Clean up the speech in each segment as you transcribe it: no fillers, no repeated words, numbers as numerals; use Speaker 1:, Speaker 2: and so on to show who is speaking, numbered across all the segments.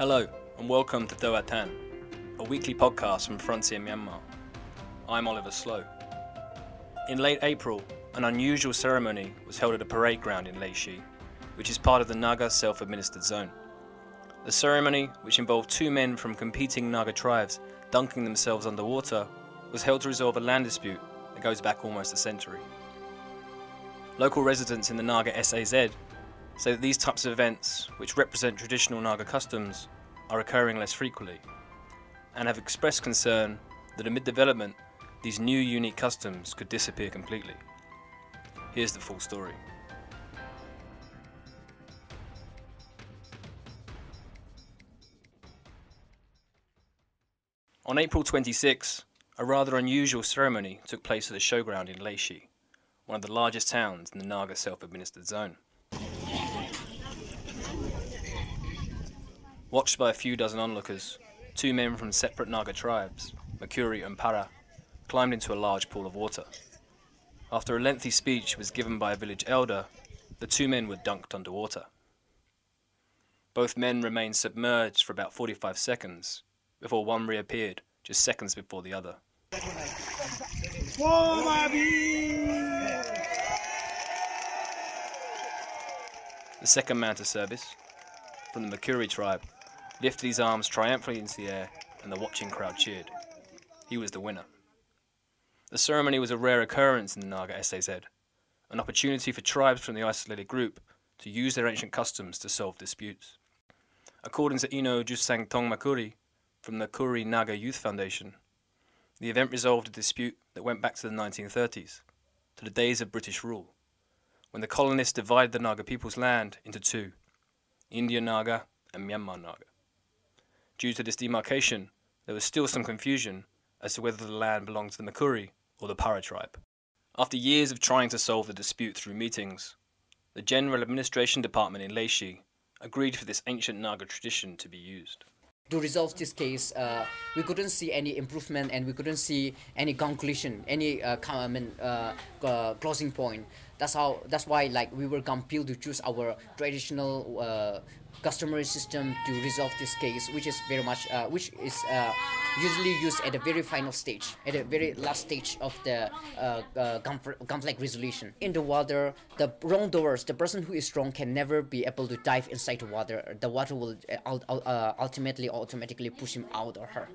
Speaker 1: Hello and welcome to Doa Tan, a weekly podcast from Frontier Myanmar. I'm Oliver Slow. In late April, an unusual ceremony was held at a parade ground in Leshi, which is part of the Naga Self-Administered Zone. The ceremony, which involved two men from competing Naga tribes dunking themselves underwater, was held to resolve a land dispute that goes back almost a century. Local residents in the Naga SAZ say that these types of events, which represent traditional Naga customs, are occurring less frequently, and have expressed concern that amid development, these new unique customs could disappear completely. Here's the full story. On April 26, a rather unusual ceremony took place at a showground in Leshi, one of the largest towns in the Naga Self-Administered Zone. Watched by a few dozen onlookers, two men from separate Naga tribes, Makuri and Para, climbed into a large pool of water. After a lengthy speech was given by a village elder, the two men were dunked underwater. Both men remained submerged for about 45 seconds, before one reappeared just seconds before the other. The second man to service, from the Makuri tribe, lifted his arms triumphantly into the air and the watching crowd cheered. He was the winner. The ceremony was a rare occurrence in the Naga SAZ, an opportunity for tribes from the isolated group to use their ancient customs to solve disputes. According to Ino Jusangtong Makuri from the Kuri Naga Youth Foundation, the event resolved a dispute that went back to the 1930s, to the days of British rule, when the colonists divided the Naga people's land into two, Indian Naga and Myanmar Naga. Due to this demarcation, there was still some confusion as to whether the land belonged to the Makuri or the Para tribe. After years of trying to solve the dispute through meetings, the General Administration Department in Leshi agreed for this ancient Naga tradition to be used.
Speaker 2: To resolve this case, we couldn't see any improvement and we couldn't see any conclusion, any closing point. That's why we were compelled to choose our traditional customary system to resolve this case, which is usually used at the very final stage, at the very last stage of the conflict resolution. In the water, the wrongdoers, the person who is wrong, can never be able to dive inside the water. The water will automatically push him out or her.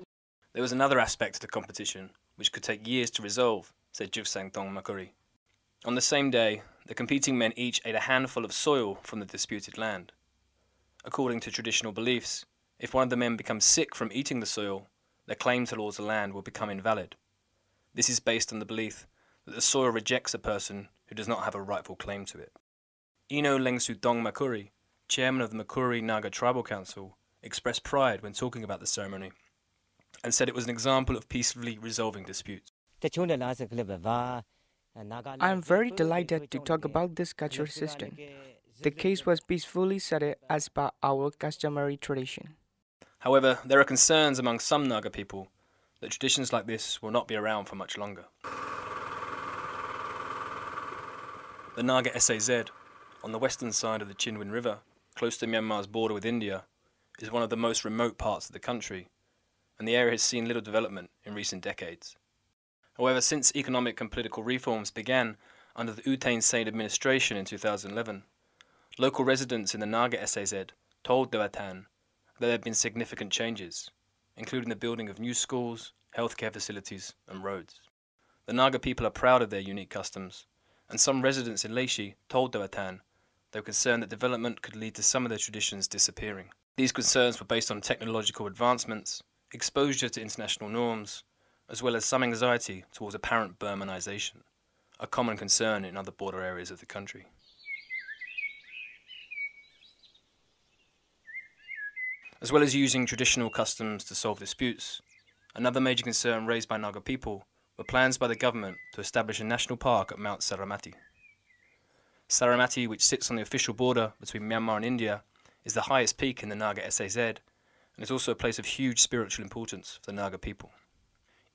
Speaker 1: There was another aspect to the competition which could take years to resolve, said Jusangtong Makuri. On the same day, the competing men each ate a handful of soil from the disputed land. According to traditional beliefs, if one of the men becomes sick from eating the soil, their claim towards the land will become invalid. This is based on the belief that the soil rejects a person who does not have a rightful claim to it. Ino Lengsudong Makuri, chairman of the Makuri Naga Tribal Council, expressed pride when talking about the ceremony and said it was an example of peacefully resolving disputes.
Speaker 3: I am very delighted to talk about this cultural system. The case was peacefully settled as per our customary tradition.
Speaker 1: However, there are concerns among some Naga people that traditions like this will not be around for much longer. The Naga SAZ, on the western side of the Chinwin River, close to Myanmar's border with India, is one of the most remote parts of the country, and the area has seen little development in recent decades. However, since economic and political reforms began under the U Thein administration in 2011, local residents in the Naga SAZ told Doa Tan that there have been significant changes, including the building of new schools, healthcare facilities and roads. The Naga people are proud of their unique customs, and some residents in Leshi told Doa Tan they were concerned that development could lead to some of their traditions disappearing. These concerns were based on technological advancements, exposure to international norms, as well as some anxiety towards apparent Burmanization, a common concern in other border areas of the country. As well as using traditional customs to solve disputes, another major concern raised by Naga people were plans by the government to establish a national park at Mount Saramati. Saramati, which sits on the official border between Myanmar and India, is the highest peak in the Naga SAZ and is also a place of huge spiritual importance for the Naga people.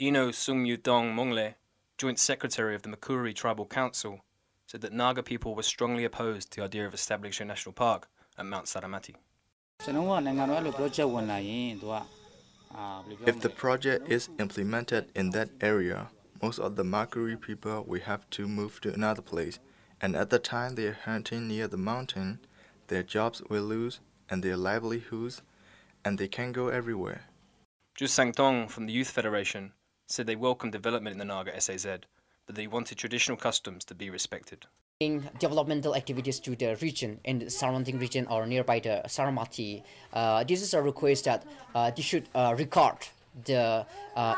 Speaker 1: Ino Sungyudong Mongle, Joint Secretary of the Makuri Tribal Council, said that Naga people were strongly opposed to the idea of establishing a national park at Mount Saramati.
Speaker 4: If the project is implemented in that area, most of the Makuri people will have to move to another place, and at the time they are hunting near the mountain, their jobs will lose and their livelihoods, and they can go everywhere.
Speaker 1: Ju Sang-tong from the Youth Federation said they welcomed development in the Naga SAZ, but they wanted traditional customs to be respected.
Speaker 2: Developmental activities to the region and the surrounding region or nearby the Saramati. This is a request that they should record the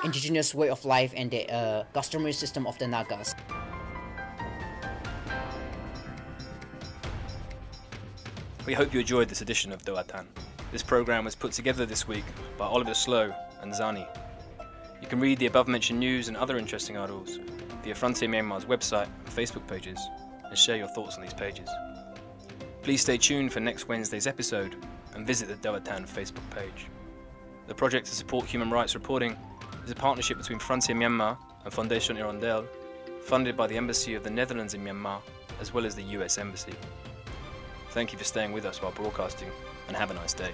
Speaker 2: indigenous way of life and the customary system of the Nagas.
Speaker 1: We hope you enjoyed this edition of Doatan. This program was put together this week by Oliver Slow and Zani. You can read the above-mentioned news and other interesting articles via Frontier Myanmar's website and Facebook pages, and share your thoughts on these pages. Please stay tuned for next Wednesday's episode and visit the Doatan Facebook page. The project to support human rights reporting is a partnership between Frontier Myanmar and Fondation Hirondelle, funded by the Embassy of the Netherlands in Myanmar, as well as the US Embassy. Thank you for staying with us while broadcasting, and have a nice day.